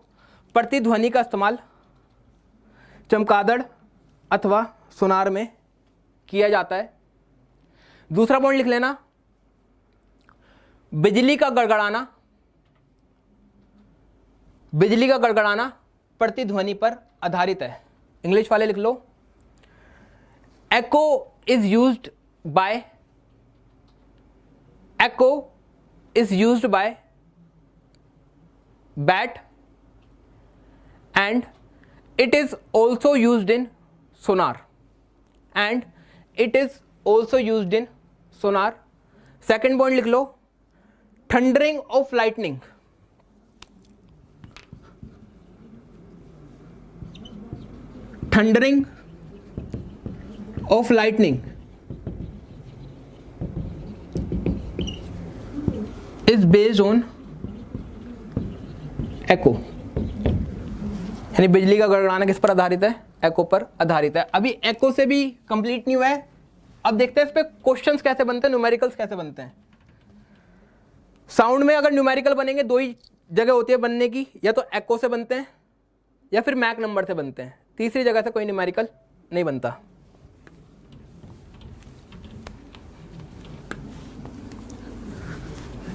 प्रतिध्वनि का इस्तेमाल चमगादड़ अथवा सोनार में किया जाता है। दूसरा पॉइंट लिख लेना, बिजली का गड़गड़ाना प्रतिध्वनि पर आधारित है। इंग्लिश वाले लिख लो, echo is used by bat and it is also used in sonar second point लिख लो, thundering of lightning is based on echo। यानी बिजली का गड़गड़ाना किस पर आधारित है? एको पर आधारित है। अभी एको से भी कंप्लीट नहीं हुआ है। अब देखते हैं इस पे क्वेश्चंस कैसे बनते हैं, न्यूमेरिकल्स कैसे बनते हैं। साउंड में अगर न्यूमेरिकल बनेंगे, दो ही जगह होती है बनने की, या तो एको से बनते हैं या फिर मैक नंबर से बनते हैं। तीसरी जगह से कोई न्यूमेरिकल नहीं बनता।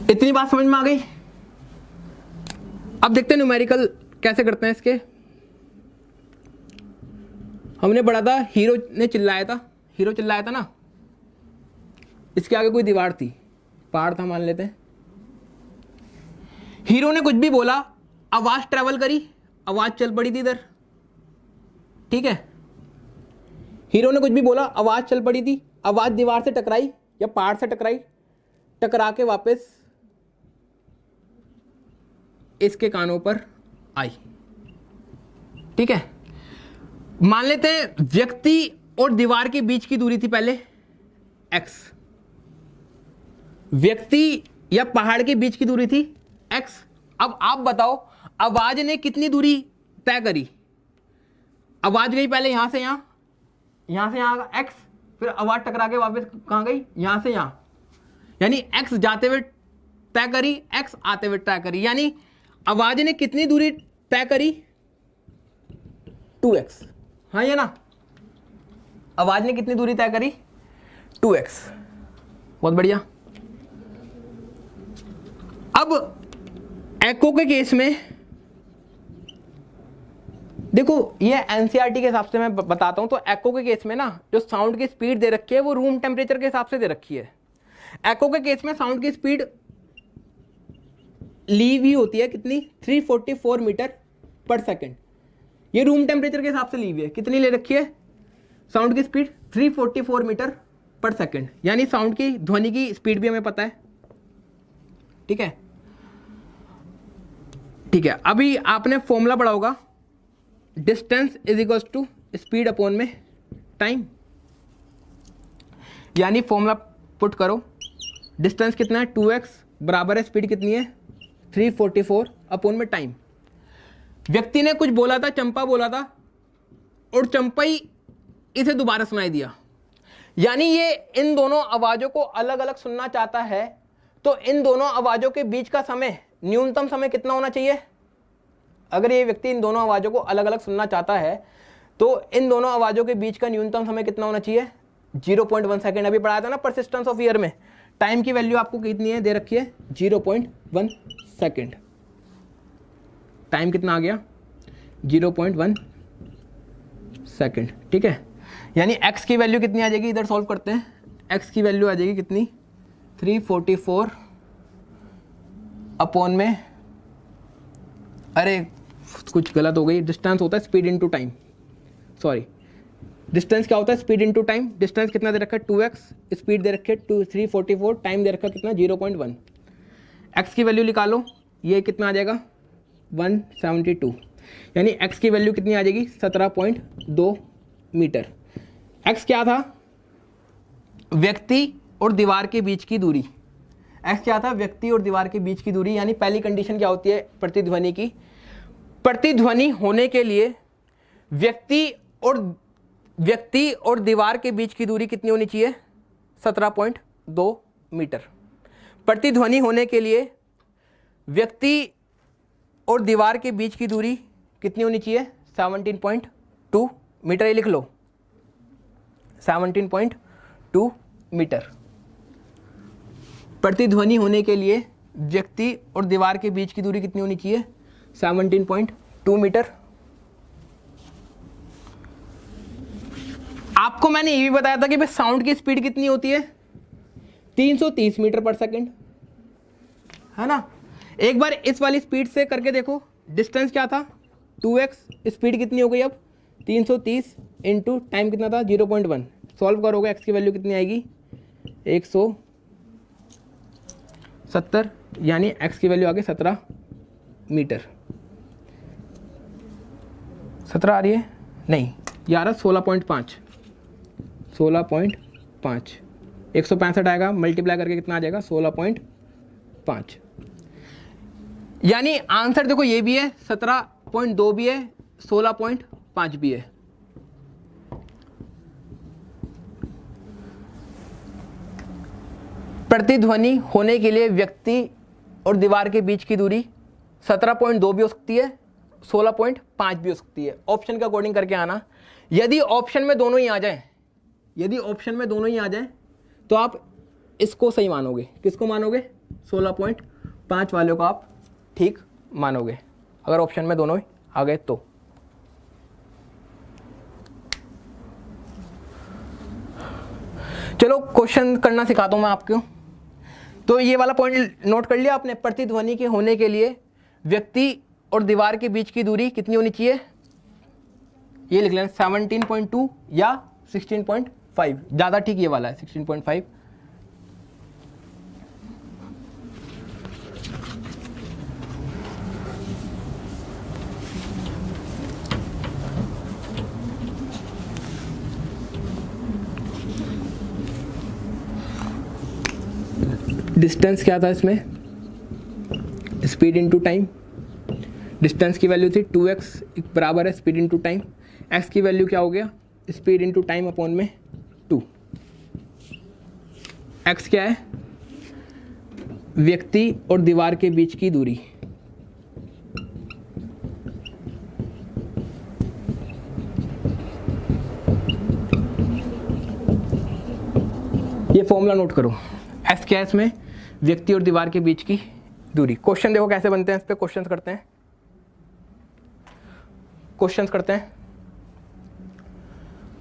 इतनी बात समझ में आ गई। अब देखते हैं न्यूमेरिकल कैसे करते हैं इसके। हमने पढ़ा था, हीरो चिल्लाया था ना, इसके आगे कोई दीवार थी, पहाड़ था मान लेते हैं। हीरो ने कुछ भी बोला, आवाज ट्रेवल करी, आवाज चल पड़ी थी इधर। ठीक है, हीरो ने कुछ भी बोला, आवाज चल पड़ी थी, आवाज दीवार से टकराई या पहाड़ से टकराई, टकरा के वापस इसके कानों पर आई। ठीक है, मान लेते हैं व्यक्ति और दीवार के बीच की दूरी थी पहले x, व्यक्ति या पहाड़ के बीच की दूरी थी x। अब आप बताओ आवाज ने कितनी दूरी तय करी? आवाज गई पहले यहां से यहां, यहां से यहां x, फिर आवाज टकरा के वापस कहां गई? यहां से यहां, यानी x जाते हुए तय करी, x आते हुए तय करी, यानी आवाज ने कितनी दूरी तय करी? 2x। हाँ या ना? आवाज ने कितनी दूरी तय करी? 2x। बहुत बढ़िया। अब एको के केस में देखो, ये एनसीईआरटी के हिसाब से मैं बताता हूं, तो एको के केस में ना जो साउंड की स्पीड दे रखी है वो रूम टेम्परेचर के हिसाब से दे रखी है। एको के केस में साउंड की स्पीड ली हुई होती है कितनी? 344 मीटर पर सेकेंड। ये रूम टेम्परेचर के हिसाब से ली हुई है, कितनी ले रखी है साउंड की स्पीड? 344 मीटर पर सेकेंड, यानी साउंड की, ध्वनि की स्पीड भी हमें पता है। ठीक है, ठीक है। अभी आपने फॉर्मूला पढ़ा होगा, distance is equal to speed upon में टाइम, यानी फॉर्मूला पुट करो, डिस्टेंस कितना है? 2x बराबर है स्पीड कितनी है? 344 अपॉन में टाइम। व्यक्ति ने कुछ बोला था, चंपा बोला था, और चंपा ही इसे दोबारा सुनाई दिया, यानी ये इन दोनों आवाजों को अलग अलग सुनना चाहता है, तो इन दोनों आवाजों के बीच का समय, न्यूनतम समय कितना होना चाहिए? अगर ये व्यक्ति इन दोनों आवाजों को अलग अलग सुनना चाहता है तो इन दोनों आवाजों के बीच का न्यूनतम समय कितना होना चाहिए? 0.1 सेकेंड। अभी पढ़ाया था ना परसिस्टेंस ऑफ ईयर में, टाइम की वैल्यू आपको कितनी है दे रखी है? 0.1 सेकेंड। टाइम कितना आ गया? 0.1 सेकेंड। ठीक है, यानी x की वैल्यू कितनी आ जाएगी? इधर सॉल्व करते हैं। x की वैल्यू आ जाएगी कितनी? 344 अपॉन में, अरे कुछ गलत हो गई, डिस्टेंस होता है speed into time, sorry, distance क्या होता है? Speed into time. डिस्टेंस कितना दे रखा है? 2x, स्पीड दे रखी है 344, टाइम दे रखा है कितना? 0.1। x की वैल्यू निकालो, ये कितना आ जाएगा? 172, यानी x की वैल्यू कितनी आ जाएगी? 17.2 मीटर। x क्या था? व्यक्ति और दीवार के बीच की दूरी। x क्या था? व्यक्ति और दीवार के बीच की दूरी, यानी पहली कंडीशन क्या होती है प्रतिध्वनि की? प्रतिध्वनि होने के लिए व्यक्ति और दीवार के बीच की दूरी कितनी होनी चाहिए? 17.2 मीटर। प्रतिध्वनि होने के लिए व्यक्ति और दीवार के बीच की दूरी कितनी होनी चाहिए? 17.2 मीटर। ये लिख लो, 17.2 मीटर। प्रतिध्वनि होने के लिए व्यक्ति और दीवार के बीच की दूरी कितनी होनी चाहिए? 17.2 मीटर। आपको मैंने ये भी बताया था कि भाई साउंड की स्पीड कितनी होती है? 330 मीटर पर सेकंड, है ना? एक बार इस वाली स्पीड से करके देखो, डिस्टेंस क्या था? 2x, स्पीड कितनी हो गई अब? 330 इंटू टाइम कितना था? 0.1। सॉल्व करोगे x की वैल्यू कितनी आएगी? 170, यानी x की वैल्यू आ गई 17 मीटर। 17 आ रही है? नहीं यार, 16.5, 16.5, 165 आएगा, मल्टीप्लाई करके कितना आ जाएगा? 16.5। यानी आंसर देखो, ये भी है 17.2 भी है, 16.5 भी है। प्रतिध्वनि होने के लिए व्यक्ति और दीवार के बीच की दूरी 17.2 भी हो सकती है, 16.5 भी हो सकती है। ऑप्शन के अकॉर्डिंग करके आना। यदि ऑप्शन में दोनों ही आ जाए, यदि ऑप्शन में दोनों ही आ जाए तो आप इसको सही मानोगे। किसको मानोगे? 16.5 वाले को आप ठीक मानोगे, अगर ऑप्शन में दोनों ही आ गए तो। चलो क्वेश्चन करना सिखाता हूं मैं आपको। तो ये वाला पॉइंट नोट कर लिया आपने? प्रतिध्वनि के होने के लिए व्यक्ति और दीवार के बीच की दूरी कितनी होनी चाहिए? ये लिख लेना 17.2 या 16.5, ज्यादा ठीक ये वाला है 16.5। डिस्टेंस क्या था इसमें, स्पीड इनटू टाइम। डिस्टेंस की वैल्यू थी 2x बराबर है स्पीड इनटू टाइम। x की वैल्यू क्या हो गया, स्पीड इनटू टाइम अपॉन में 2। x क्या है, व्यक्ति और दीवार के बीच की दूरी। ये फॉर्मूला नोट करो। x क्या है इसमें, व्यक्ति और दीवार के बीच की दूरी। क्वेश्चन देखो कैसे बनते हैं, इस पे क्वेश्चंस करते हैं।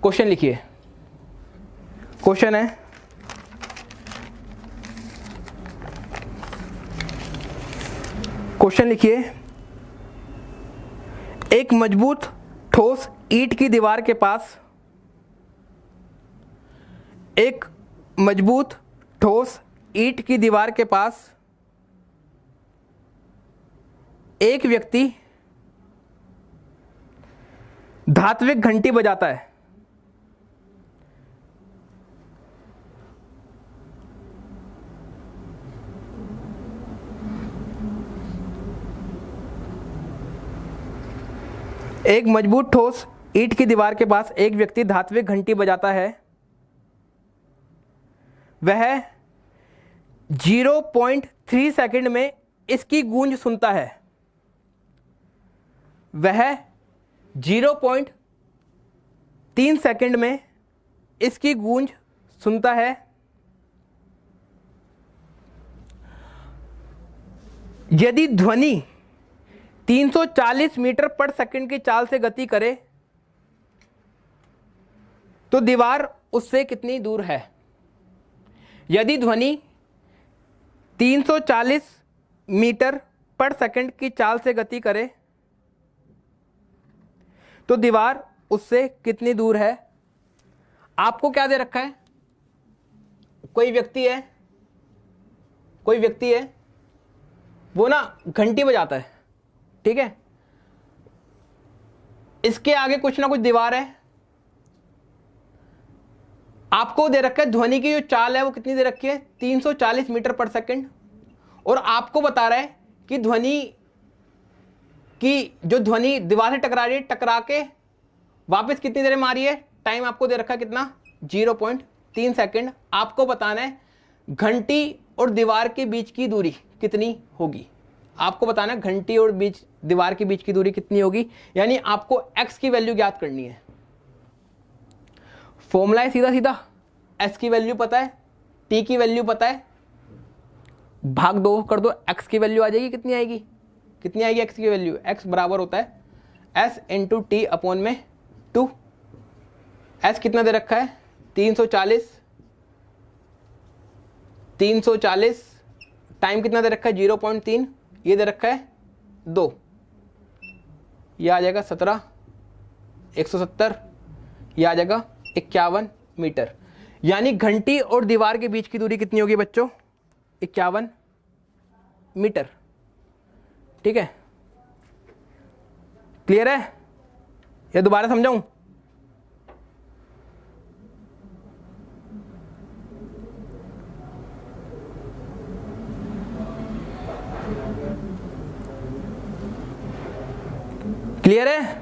क्वेश्चन लिखिए। क्वेश्चन है, क्वेश्चन लिखिए, एक मजबूत ठोस ईंट की दीवार के पास, एक मजबूत ठोस ईंट की दीवार के पास एक व्यक्ति धात्विक घंटी बजाता है। एक मजबूत ठोस ईंट की दीवार के पास एक व्यक्ति धात्विक घंटी बजाता है। वह 0.3 सेकंड में इसकी गूंज सुनता है। वह 0.3 सेकंड में इसकी गूंज सुनता है। यदि ध्वनि 340 मीटर पर सेकंड की चाल से गति करे तो दीवार उससे कितनी दूर है। यदि ध्वनि 340 मीटर पर सेकंड की चाल से गति करे तो दीवार उससे कितनी दूर है। आपको क्या दे रखा है, कोई व्यक्ति है, वो ना घंटी बजाता है, ठीक है। इसके आगे कुछ ना कुछ दीवार है। आपको दे रखा है ध्वनि की जो चाल है वो कितनी दे रखी है, 340 मीटर पर सेकंड। और आपको बता रहा है कि जो ध्वनि दीवार से टकरा रही है, टकरा के वापस कितनी देर में आ रही है। टाइम आपको दे रखा है कितना, 0.3 सेकंड। आपको बताना है घंटी और दीवार के बीच की दूरी कितनी होगी। आपको बताना है घंटी और दीवार के बीच की दूरी कितनी होगी, यानी आपको x की वैल्यू ज्ञात करनी है। फॉर्मूला है सीधा सीधा, s की वैल्यू पता है, t की वैल्यू पता है, भाग 2 कर दो, x की वैल्यू आ जाएगी। कितनी आएगी x की वैल्यू, x बराबर होता है s इंटू टी अपॉन में 2। s कितना दे रखा है, 340। टाइम कितना दे रखा है, 0.3। ये दे रखा है 2, ये आ जाएगा 17, 170, ये आ जाएगा 51 मीटर। यानी घंटी और दीवार के बीच की दूरी कितनी होगी बच्चों, 51 मीटर। ठीक है, क्लियर है या दोबारा समझाऊं। क्लियर है।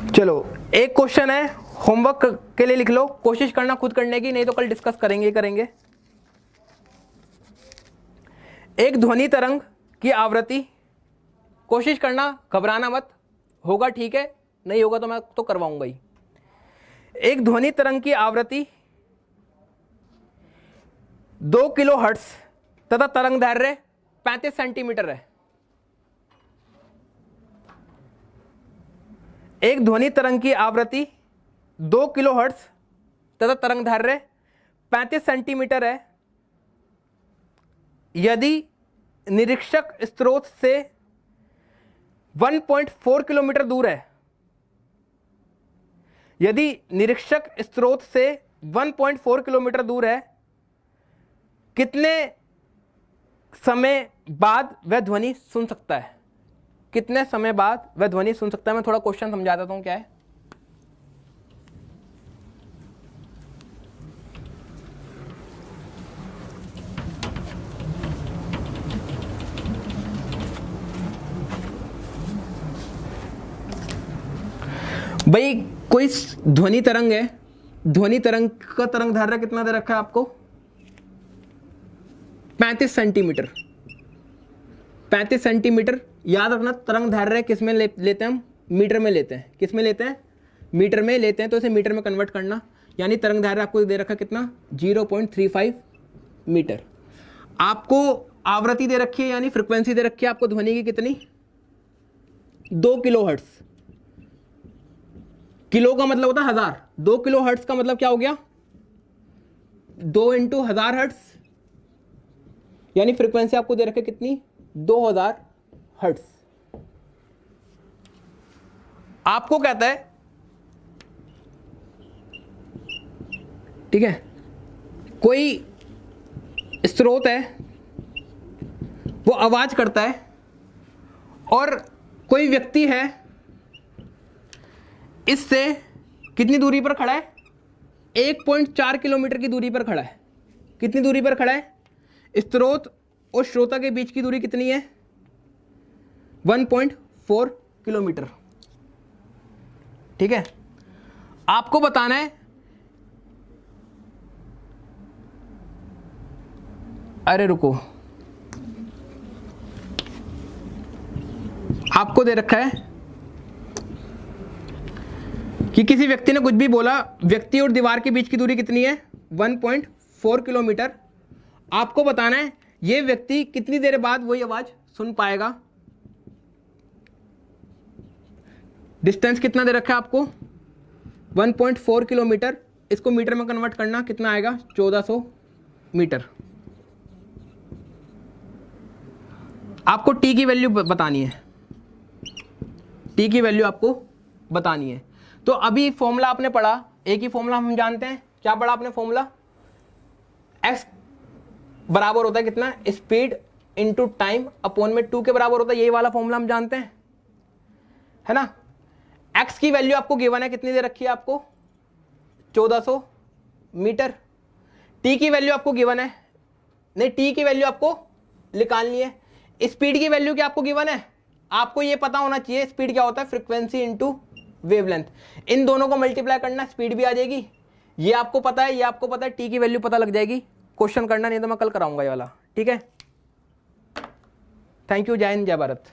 चलो एक क्वेश्चन है, होमवर्क के लिए लिख लो, कोशिश करना खुद करने की, नहीं तो कल डिस्कस करेंगे। एक ध्वनि तरंग की आवृत्ति, कोशिश करना, घबराना मत, होगा ठीक है, नहीं होगा तो मैं तो करवाऊंगा ही। एक ध्वनि तरंग की आवृत्ति 2 किलो हर्ट्ज तथा तरंग दैर्घ्य 35 सेंटीमीटर है। एक ध्वनि तरंग की आवृत्ति 2 किलो हर्ट्ज तथा तरंग दैर्घ्य 35 सेंटीमीटर है। यदि निरीक्षक स्रोत से 1.4 किलोमीटर दूर है, यदि निरीक्षक स्रोत से 1.4 किलोमीटर दूर है, कितने समय बाद वह ध्वनि सुन सकता है। कितने समय बाद वह ध्वनि सुन सकता है। मैं थोड़ा क्वेश्चन समझा देता हूं क्या है। भाई कोई ध्वनि तरंग है, ध्वनि तरंग का तरंग दैर्ध्य कितना दे रखा है आपको? 35 सेंटीमीटर। 35 सेंटीमीटर। याद रखना तरंग दैर्ध्य किस में लेते हैं हम? मीटर में लेते हैं। किस में लेते हैं? मीटर में लेते हैं। तो इसे मीटर में कन्वर्ट करना, यानी तरंग दैर्ध्य आपको दे रखा कितना? 0.35 मीटर। आपको आवृत्ति दे रखी है, यानी फ्रिक्वेंसी दे रखी है आपको ध्वनि की कितनी? 2 किलोहर्ट्ज। किलो का मतलब होता है 1000, 2 किलो हर्ट्ज का मतलब क्या हो गया? 2 इंटू 1000 हर्ट्ज, यानी फ्रीक्वेंसी आपको दे रखे कितनी? 2000 हर्ट्ज। आपको कहता है, ठीक है, कोई स्रोत है वो आवाज करता है और कोई व्यक्ति है इससे कितनी दूरी पर खड़ा है? 1.4 किलोमीटर की दूरी पर खड़ा है। कितनी दूरी पर खड़ा है? स्रोत और श्रोता के बीच की दूरी कितनी है? 1.4 किलोमीटर। ठीक है, आपको बताना है, अरे रुको, आपको दे रखा है कि किसी व्यक्ति ने कुछ भी बोला, व्यक्ति और दीवार के बीच की दूरी कितनी है? 1.4 किलोमीटर। आपको बताना है ये व्यक्ति कितनी देर बाद वही आवाज सुन पाएगा। डिस्टेंस कितना दे रखा है आपको? 1.4 किलोमीटर। इसको मीटर में कन्वर्ट करना, कितना आएगा? 1400 मीटर। आपको टी की वैल्यू बतानी है, टी की वैल्यू आपको बतानी है। तो अभी फॉर्मूला आपने पढ़ा, एक ही फॉर्मूला हम जानते हैं। क्या पढ़ा आपने फॉर्मूला? x बराबर होता है कितना? स्पीड इंटू टाइम अपॉन में 2 के बराबर होता है। यही वाला फॉर्मूला हम जानते हैं, है ना। x की वैल्यू आपको गिवन है, कितनी दे रखी है आपको? 1400 मीटर। t की वैल्यू आपको गिवन है, नहीं, t की वैल्यू आपको निकालनी है। स्पीड की वैल्यू क्या आपको गिवन है? आपको ये पता होना चाहिए स्पीड क्या होता है, फ्रीक्वेंसी इंटू वेवलेंथ। इन दोनों को मल्टीप्लाई करना, स्पीड भी आ जाएगी। ये आपको पता है, ये आपको पता है, टी की वैल्यू पता लग जाएगी। क्वेश्चन करना नहीं तो मैं कल कराऊंगा ये वाला, ठीक है। थैंक यू, जय हिंद, जय भारत।